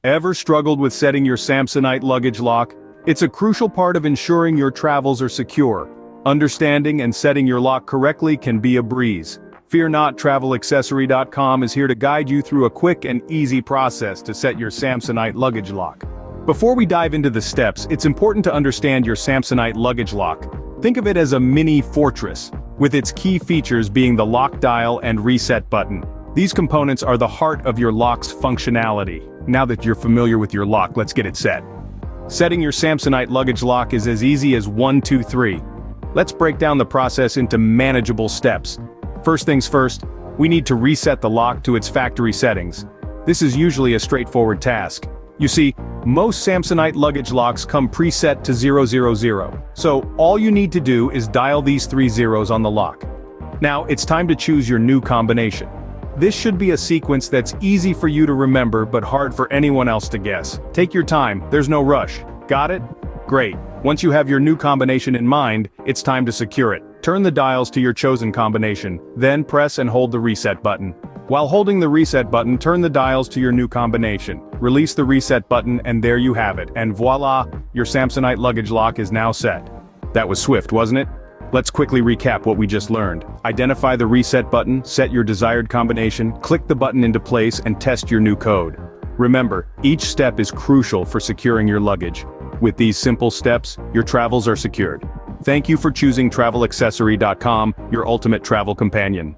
Ever struggled with setting your Samsonite luggage lock? It's a crucial part of ensuring your travels are secure. Understanding and setting your lock correctly can be a breeze. Fear not, TravelAccessory.com is here to guide you through a quick and easy process to set your Samsonite luggage lock. Before we dive into the steps, it's important to understand your Samsonite luggage lock. Think of it as a mini fortress, with its key features being the lock dial and reset button. These components are the heart of your lock's functionality. Now that you're familiar with your lock, let's get it set. Setting your Samsonite luggage lock is as easy as 1, 2, 3. Let's break down the process into manageable steps. First things first, we need to reset the lock to its factory settings. This is usually a straightforward task. You see, most Samsonite luggage locks come preset to 000, so all you need to do is dial these 3 zeros on the lock. Now, it's time to choose your new combination. This should be a sequence that's easy for you to remember but hard for anyone else to guess. Take your time, there's no rush. Got it? Great. Once you have your new combination in mind, it's time to secure it. Turn the dials to your chosen combination, then press and hold the reset button. While holding the reset button, turn the dials to your new combination. Release the reset button and there you have it, and voila, your Samsonite luggage lock is now set. That was swift, wasn't it? Let's quickly recap what we just learned. Identify the reset button, set your desired combination, click the button into place and test your new code. Remember, each step is crucial for securing your luggage. With these simple steps, your travels are secured. Thank you for choosing TravelAccessory.com, your ultimate travel companion.